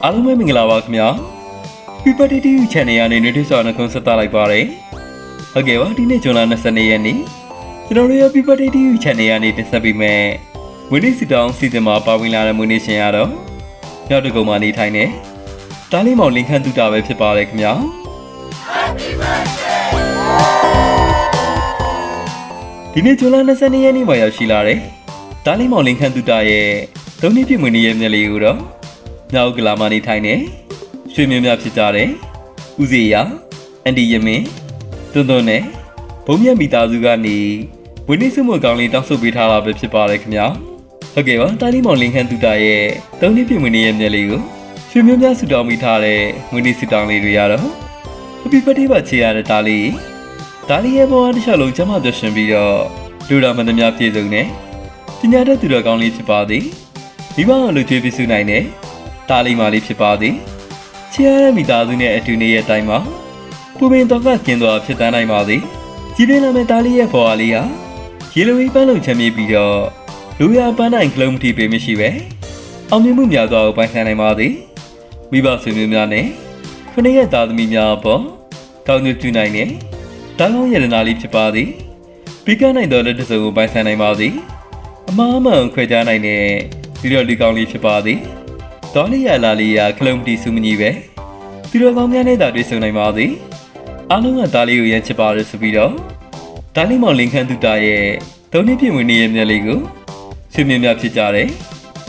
အားလုံးပဲမင်္ဂလာပါခင်ဗျာ People TV Channel ကနေနေ့တစ်စောနှုတ်ဆက်သလိုက်ပါတယ်ဟုတ်ကဲ့ပါဒီနေ့ဇွန်လ22ရက်နေ့ကျွန်တော်တို့ရဲ့ People TV Channel ကနေတင်ဆက်ပေးမယ်ဝင်းနေစီတောင်းစီစဉ်မှာပါဝင်လာတဲ့မွေးနေ့ရှင်ရတော့မြောက်တကုံမှာနေထိုင်နေတားလေးမောင်လင်ခန့်တူတာပဲဖြစ်ပါတယ်ခင်ဗျာ Happy birthday ဒီနေ့ဇွန်လ22ရက်နေ့မှာရောက်ရှိလာတဲ့တားလေးမောင်လင်ခန့်တူတာရဲ့၃နှစ်ပြည့်မွေးနေ့ရဲ့မျက်လေးကိုတော့မြောက်ကလာမနေထိုင်နေရွှေမြမြဖြစ်ကြတယ်ဦးစီရအန်ဒီယမင်းတွန်းတွန်းနဲ့ဘုံမြတ်မိသားစုကနေဝင်းနေစုမှုကောင်းလေးတောင်းဆိုပေးထားတာပဲဖြစ်ပါတယ်ခင်ဗျာဟုတ်ကဲ့ပါတာလီမောင်လင်ခန့်တူတာရဲ့၃နှစ်ပြည့်မွေးနေ့ရဲ့မျက်လေးကိုရွှေမြမြဆူတောင်းမိထားတဲ့ဝင်းနေဆူတောင်းလေးတွေရတော့ Happy birthday ပါချေရတဲ့တာလီရဲ့ဘဝတစ်လျှောက်လုံးကျမပျော်ရွှင်ပြီးတော့လူတော်မန္တများပြည့်စုံနေပညာတတ်သူတော်ကောင်းလေးဖြစ်ပါသည်မိဘအောင်လူကျွေးပြစုနိုင်တဲ့တာလီမာလေးဖြစ်ပါသည်ချေရတဲ့မိသားစုနဲ့အတူနေရဲ့အတိုင်းမှာပူပင်တော့ကကျင်းသွားဖြစ်တန်းနိုင်ပါသည်ကြီးပြင်းလာမဲ့တာလီရဲ့ဘဝလေးဟာရေလိုဝေးပန်းလုံးချမ်းမြေပြီးတော့လူရပန်းနိုင်ကလုံးမတီပေးမရှိပဲအောင်မြင်မှုများစွာကိုပိုင်ဆိုင်နိုင်ပါသည်မိဘဆွေမျိုးများနဲ့ခொနစ်ရဲ့သားသမီးများအပေါ်ကောင်းကျိုးပြုနိုင်တဲ့တာကောင်းရတနာလေးဖြစ်ပါသည်ပြီးကနိုင်တော်တဲ့တစုံကိုပိုင်ဆိုင်နိုင်ပါသည်အမားမှန်ခွဲခြားနိုင်တဲ့ဒီလိုလူကောင်းလေးဖြစ်ပါသည်တော်လေးရလာလေးရခလုံးတီစုမကြီးပဲဒီလိုကောင်းများနဲ့တာတွေ့ဆုံနိုင်ပါသည်အားလုံးကတားလေးကိုရမ်းချစ်ပါရဆိုပြီးတော့တားလေးမောင်လင်ခန့်တူတာရဲ့၃နှစ်ပြည့်ဝင်နေရဲ့မျက်လေးကိုဆွေမြမြဖြစ်ကြတယ်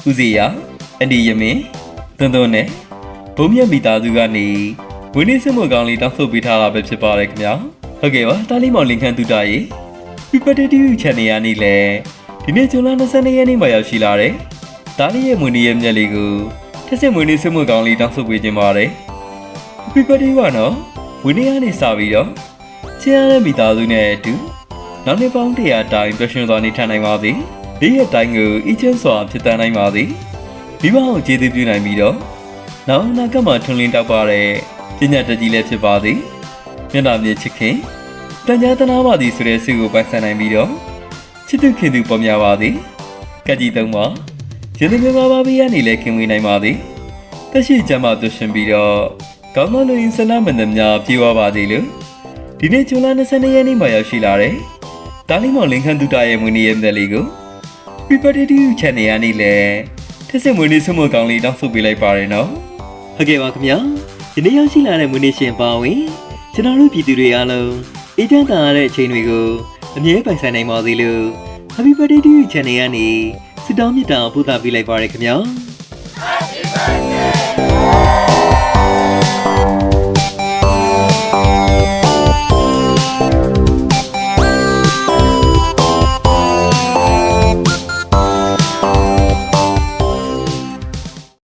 ဦးစီရအန်ဒီယမင်းတွန်းတွန်းနဲ့ဘုံမြတ်မိသားစုကနေဝင်းနေစုမှုကောင်းလေးတောင်းဆိုပေးထားတာပဲဖြစ်ပါတယ်ခင်ဗျာဟုတ်ကဲ့ပါတားလေးမောင်လင်ခန့်တူတာရဲ့ People TV Channel ကနေလည်းဒီနေ့ဇွန်လ22ရက်နေ့မှာရောက်ရှိလာတဲ့တားလေးရဲ့မွေးနေ့ရဲ့မျက်လေးကိုထက်စစ်မွေးနေ့စုမှုကောင်းလေးတောင်းဆိုပေးခြင်းပါတယ် People TV ကတော့ဝင်းနေ့ကနေစပြီးတော့ချမ်းရတဲ့မိသားစုနဲ့အတူနောက်နှစ်ပေါင်း100တိုင်ပျော်ရွှင်စွာနေထိုင်နိုင်ပါသည်ဒီရဲ့တိုင်းကိုအီချမ်းစွာဖြစ်တန်းနိုင်ပါသည်မိဘအောင်ကျေးဇူးပြုနိုင်ပြီးတော့နောက်အနာဂတ်မှာထွန်းလင်းတောက်ပါတဲ့ပညာတတ်ကြီးလည်းဖြစ်ပါသည်မျက်နှာမြင့်ချစ်ခင်တန်ကြားတနာပါသည်ဆိုတဲ့ဆုကိုပိုင်ဆိုင်နိုင်ပြီးတော့ချစ်သူခင်သူပေါ်များပါသည်ကက်ကြီးသုံးပါရင်းနှီးမြပါပေးရနေလဲခင်ဝေးနိုင်ပါသည်တက်ရှိကြမှာသွရှင်ပြီးတော့ကောင်းမလို့ရင်ဆန္ဒမန္တများပြေဝပါသည်လို့ဒီနေ့ဇွန်လ22ရက်နေ့မှာရောက်ရှိလာတဲ့တာလီမောင်လင်ခန့်တူတာရဲ့မွေးနေ့ရဲ့မျက်လေးကို People TV Channel ကနေလည်းထက်စစ်မွေးနေ့ဆုမကောင်းလေးတောင်းဆိုပေးလိုက်ပါရနော်ဟုတ်ကဲ့ပါခင်ဗျာဒီနေ့ရောက်ရှိလာတဲ့မွေးနေ့ရှင်ပါဝင်ကျွန်တော်တို့ပြည်သူတွေအားလုံးအေးချမ်းသာရတဲ့အချိန်တွေကိုအမြဲပိုင်ဆိုင်နိုင်ပါစေလို့ Happy Birthday TV Channel ကနေဆုတောင်းမေတ္တာပို့သပေးလိုက်ပါရခင်ဗျာ Happy Birthday